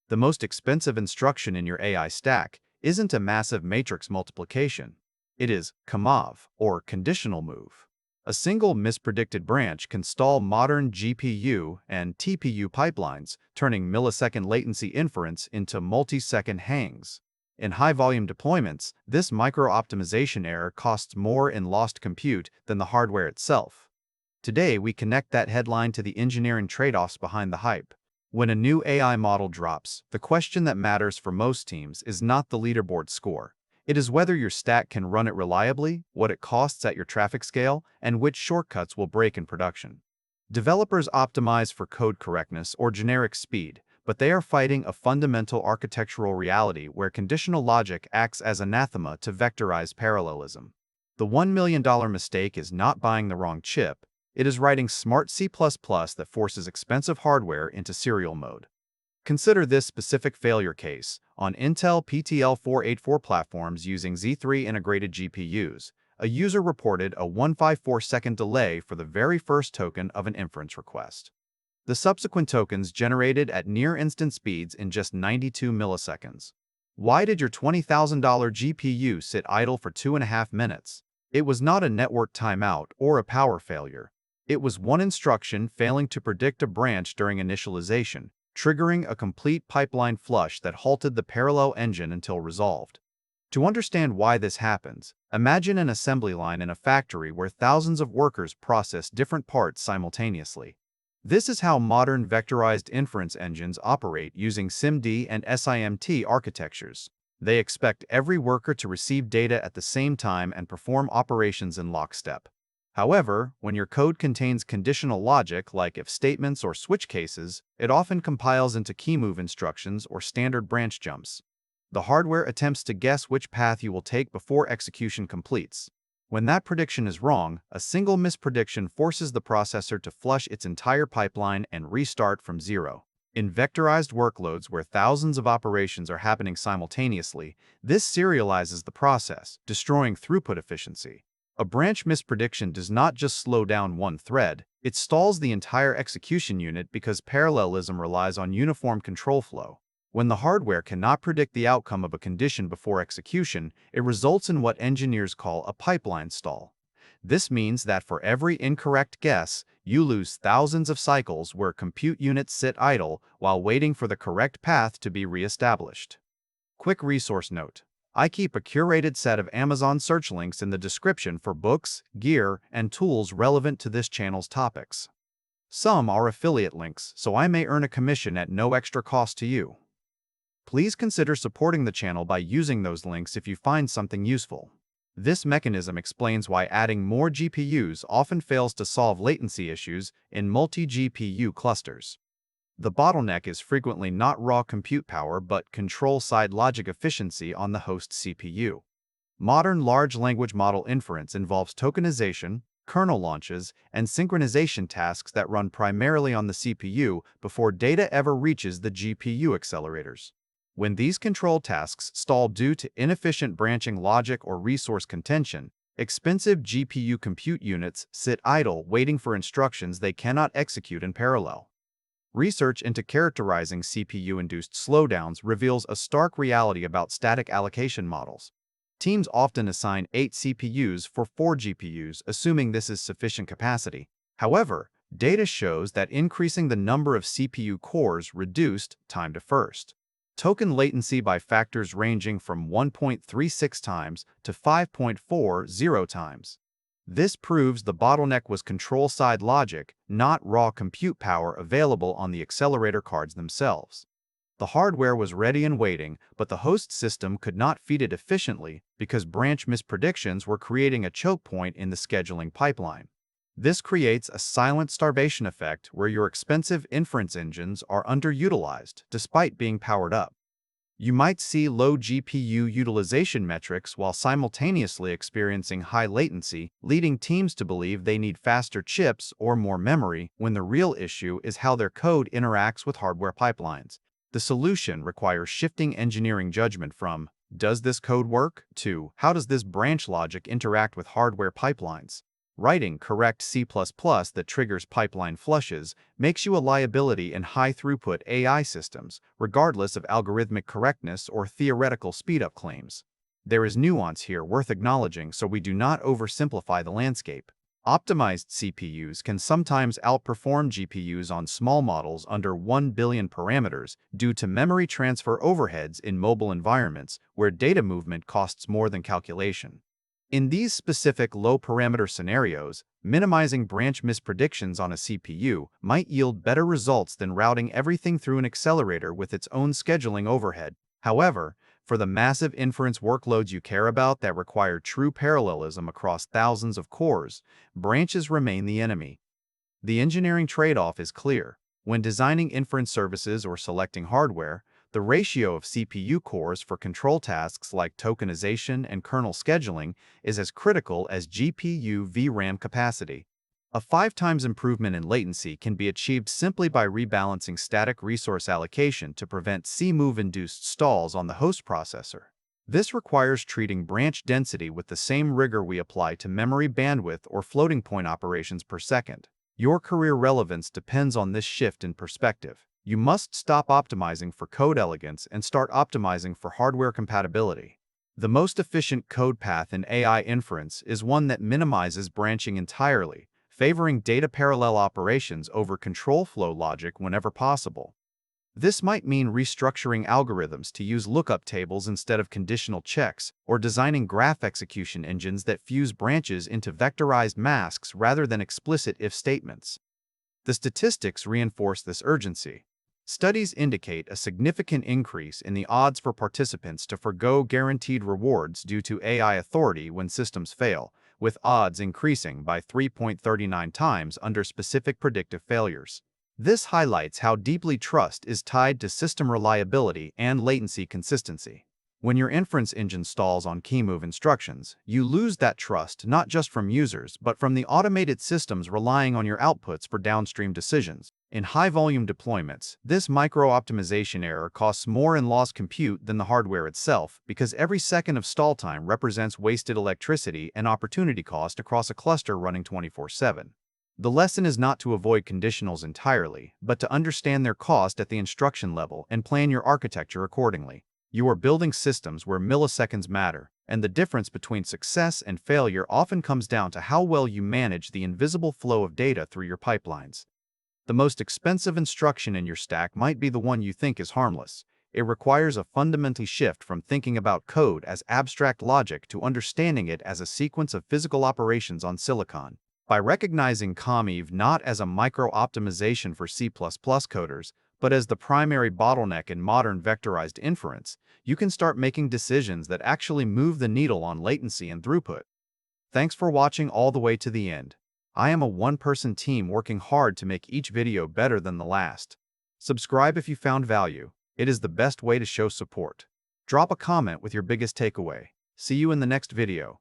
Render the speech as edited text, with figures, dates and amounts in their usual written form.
The most expensive instruction in your AI stack isn't a massive matrix multiplication. It is Cmov, or conditional move. A single mispredicted branch can stall modern GPU and TPU pipelines, turning millisecond latency inference into multi-second hangs. In high-volume deployments, this micro-optimization error costs more in lost compute than the hardware itself. Today, we connect that headline to the engineering trade-offs behind the hype. When a new AI model drops, the question that matters for most teams is not the leaderboard score. It is whether your stack can run it reliably, what it costs at your traffic scale, and which shortcuts will break in production. Developers optimize for code correctness or generic speed, but they are fighting a fundamental architectural reality where conditional logic acts as anathema to vectorized parallelism. The $1 million mistake is not buying the wrong chip. It is writing smart C++ that forces expensive hardware into serial mode. Consider this specific failure case. On Intel PTL484 platforms using Z3 integrated GPUs, a user reported a 154-second delay for the very first token of an inference request. The subsequent tokens generated at near-instant speeds in just 92 milliseconds. Why did your $20,000 GPU sit idle for 2.5 minutes? It was not a network timeout or a power failure. It was one instruction failing to predict a branch during initialization, triggering a complete pipeline flush that halted the parallel engine until resolved. To understand why this happens, imagine an assembly line in a factory where thousands of workers process different parts simultaneously. This is how modern vectorized inference engines operate using SIMD and SIMT architectures. They expect every worker to receive data at the same time and perform operations in lockstep. However, when your code contains conditional logic like if statements or switch cases, it often compiles into Cmov instructions or standard branch jumps. The hardware attempts to guess which path you will take before execution completes. When that prediction is wrong, a single misprediction forces the processor to flush its entire pipeline and restart from zero. In vectorized workloads where thousands of operations are happening simultaneously, this serializes the process, destroying throughput efficiency. A branch misprediction does not just slow down one thread, it stalls the entire execution unit because parallelism relies on uniform control flow. When the hardware cannot predict the outcome of a condition before execution, it results in what engineers call a pipeline stall. This means that for every incorrect guess, you lose thousands of cycles where compute units sit idle while waiting for the correct path to be reestablished. Quick resource note. I keep a curated set of Amazon search links in the description for books, gear, and tools relevant to this channel's topics. Some are affiliate links, so I may earn a commission at no extra cost to you. Please consider supporting the channel by using those links if you find something useful. This mechanism explains why adding more GPUs often fails to solve latency issues in multi-GPU clusters. The bottleneck is frequently not raw compute power but control-side logic efficiency on the host CPU. Modern large language model inference involves tokenization, kernel launches, and synchronization tasks that run primarily on the CPU before data ever reaches the GPU accelerators. When these control tasks stall due to inefficient branching logic or resource contention, expensive GPU compute units sit idle waiting for instructions they cannot execute in parallel. Research into characterizing CPU-induced slowdowns reveals a stark reality about static allocation models. Teams often assign 8 CPUs for 4 GPUs, assuming this is sufficient capacity. However, data shows that increasing the number of CPU cores reduced time to first. Token latency by factors ranging from 1.36 times to 5.40 times. This proves the bottleneck was control-side logic, not raw compute power available on the accelerator cards themselves. The hardware was ready and waiting, but the host system could not feed it efficiently because branch mispredictions were creating a choke point in the scheduling pipeline. This creates a silent starvation effect where your expensive inference engines are underutilized despite being powered up. You might see low GPU utilization metrics while simultaneously experiencing high latency, leading teams to believe they need faster chips or more memory when the real issue is how their code interacts with hardware pipelines. The solution requires shifting engineering judgment from, "Does this code work?" to, "How does this branch logic interact with hardware pipelines?" Writing correct C++ that triggers pipeline flushes makes you a liability in high-throughput AI systems, regardless of algorithmic correctness or theoretical speedup claims. There is nuance here worth acknowledging so we do not oversimplify the landscape. Optimized CPUs can sometimes outperform GPUs on small models under 1 billion parameters due to memory transfer overheads in mobile environments where data movement costs more than calculation. In these specific low-parameter scenarios, minimizing branch mispredictions on a CPU might yield better results than routing everything through an accelerator with its own scheduling overhead. However, for the massive inference workloads you care about that require true parallelism across thousands of cores, branches remain the enemy. The engineering trade-off is clear. When designing inference services or selecting hardware, the ratio of CPU cores for control tasks like tokenization and kernel scheduling is as critical as GPU VRAM capacity. A 5 times improvement in latency can be achieved simply by rebalancing static resource allocation to prevent Cmov-induced stalls on the host processor. This requires treating branch density with the same rigor we apply to memory bandwidth or floating point operations per second. Your career relevance depends on this shift in perspective. You must stop optimizing for code elegance and start optimizing for hardware compatibility. The most efficient code path in AI inference is one that minimizes branching entirely, favoring data parallel operations over control flow logic whenever possible. This might mean restructuring algorithms to use lookup tables instead of conditional checks, or designing graph execution engines that fuse branches into vectorized masks rather than explicit if statements. The statistics reinforce this urgency. Studies indicate a significant increase in the odds for participants to forgo guaranteed rewards due to AI authority when systems fail, with odds increasing by 3.39 times under specific predictive failures. This highlights how deeply trust is tied to system reliability and latency consistency. When your inference engine stalls on Cmov instructions, you lose that trust not just from users but from the automated systems relying on your outputs for downstream decisions. In high-volume deployments, this micro-optimization error costs more in lost compute than the hardware itself because every second of stall time represents wasted electricity and opportunity cost across a cluster running 24/7. The lesson is not to avoid conditionals entirely, but to understand their cost at the instruction level and plan your architecture accordingly. You are building systems where milliseconds matter, and the difference between success and failure often comes down to how well you manage the invisible flow of data through your pipelines. The most expensive instruction in your stack might be the one you think is harmless. It requires a fundamental shift from thinking about code as abstract logic to understanding it as a sequence of physical operations on silicon. By recognizing Cmov not as a micro-optimization for C++ coders, but as the primary bottleneck in modern vectorized inference, you can start making decisions that actually move the needle on latency and throughput. Thanks for watching all the way to the end. I am a one-person team working hard to make each video better than the last. Subscribe if you found value. It is the best way to show support. Drop a comment with your biggest takeaway. See you in the next video.